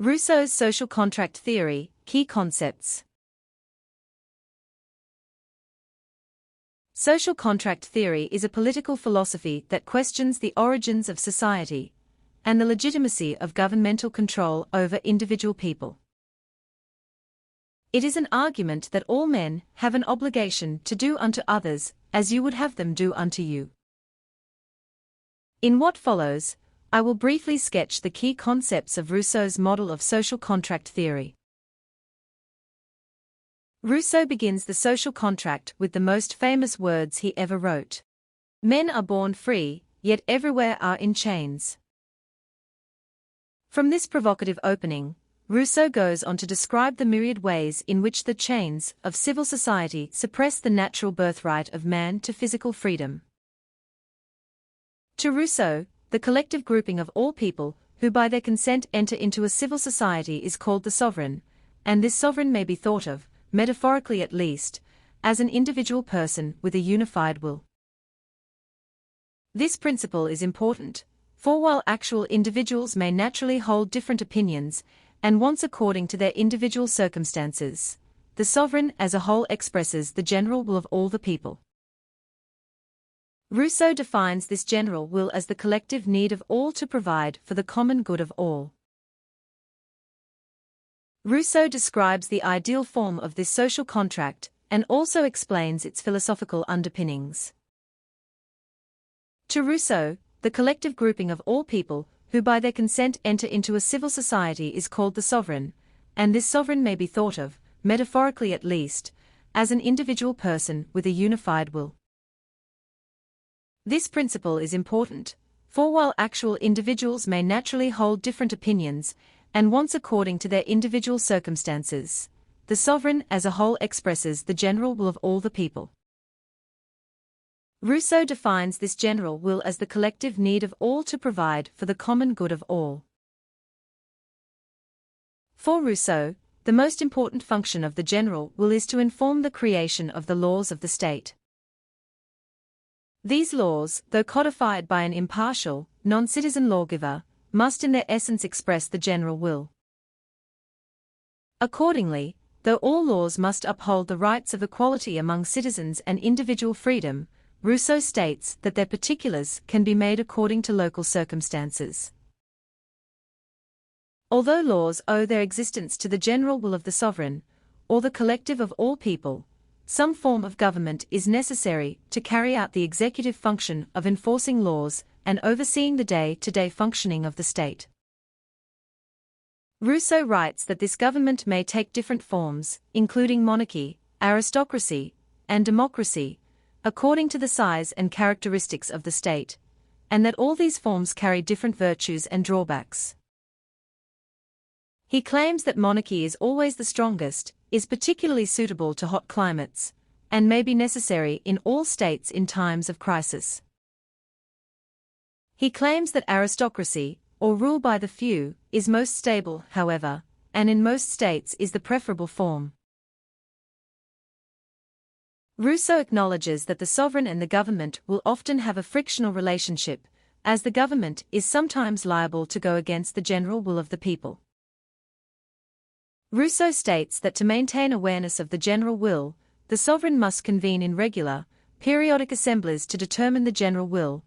Rousseau's social contract theory, key concepts. Social contract theory is a political philosophy that questions the origins of society and the legitimacy of governmental control over individual people. It is an argument that all men have an obligation to do unto others as you would have them do unto you. In what follows, I will briefly sketch the key concepts of Rousseau's model of social contract theory. Rousseau begins the social contract with the most famous words he ever wrote. Men are born free, yet everywhere are in chains. From this provocative opening, Rousseau goes on to describe the myriad ways in which the chains of civil society suppress the natural birthright of man to physical freedom. To Rousseau, the collective grouping of all people who by their consent enter into a civil society is called the sovereign, and this sovereign may be thought of, metaphorically at least, as an individual person with a unified will. This principle is important, for while actual individuals may naturally hold different opinions and wants according to their individual circumstances, the sovereign as a whole expresses the general will of all the people. Rousseau defines this general will as the collective need of all to provide for the common good of all. Rousseau describes the ideal form of this social contract and also explains its philosophical underpinnings. To Rousseau, the collective grouping of all people who by their consent enter into a civil society is called the sovereign, and this sovereign may be thought of, metaphorically at least, as an individual person with a unified will. This principle is important, for while actual individuals may naturally hold different opinions and wants according to their individual circumstances, the sovereign as a whole expresses the general will of all the people. Rousseau defines this general will as the collective need of all to provide for the common good of all. For Rousseau, the most important function of the general will is to inform the creation of the laws of the state. These laws, though codified by an impartial, non-citizen lawgiver, must in their essence express the general will. Accordingly, though all laws must uphold the rights of equality among citizens and individual freedom, Rousseau states that their particulars can be made according to local circumstances. Although laws owe their existence to the general will of the sovereign, or the collective of all people, some form of government is necessary to carry out the executive function of enforcing laws and overseeing the day-to-day functioning of the state. Rousseau writes that this government may take different forms, including monarchy, aristocracy, and democracy, according to the size and characteristics of the state, and that all these forms carry different virtues and drawbacks. He claims that monarchy is always the strongest, is particularly suitable to hot climates, and may be necessary in all states in times of crisis. He claims that aristocracy, or rule by the few, is most stable, however, and in most states is the preferable form. Rousseau acknowledges that the sovereign and the government will often have a frictional relationship, as the government is sometimes liable to go against the general will of the people. Rousseau states that to maintain awareness of the general will, the sovereign must convene in regular, periodic assemblies to determine the general will,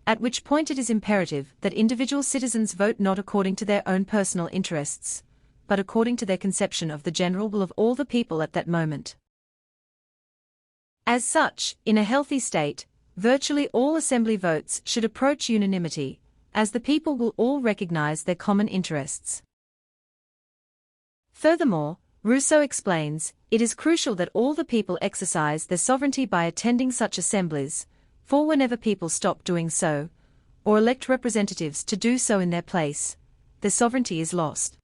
at which point it is imperative that individual citizens vote not according to their own personal interests, but according to their conception of the general will of all the people at that moment. As such, in a healthy state, virtually all assembly votes should approach unanimity, as the people will all recognize their common interests. Furthermore, Rousseau explains, it is crucial that all the people exercise their sovereignty by attending such assemblies, for whenever people stop doing so, or elect representatives to do so in their place, their sovereignty is lost.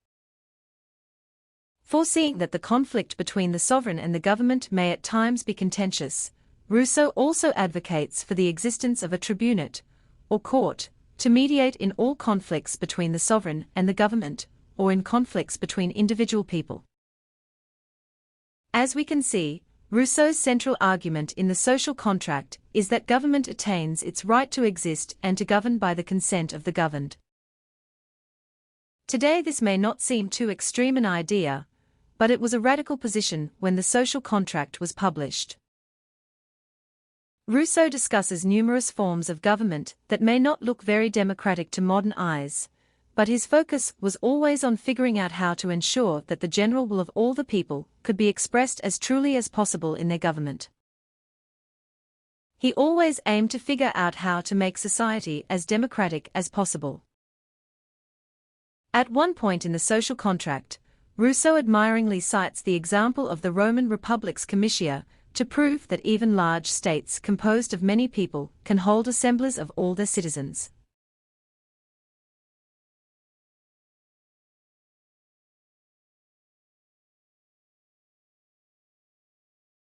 Foreseeing that the conflict between the sovereign and the government may at times be contentious, Rousseau also advocates for the existence of a tribunate, or court, to mediate in all conflicts between the sovereign and the government, or in conflicts between individual people. As we can see, Rousseau's central argument in the social contract is that government attains its right to exist and to govern by the consent of the governed. Today this may not seem too extreme an idea, but it was a radical position when the social contract was published. Rousseau discusses numerous forms of government that may not look very democratic to modern eyes, but his focus was always on figuring out how to ensure that the general will of all the people could be expressed as truly as possible in their government. He always aimed to figure out how to make society as democratic as possible. At one point in the social contract, Rousseau admiringly cites the example of the Roman Republic's comitia to prove that even large states composed of many people can hold assemblies of all their citizens.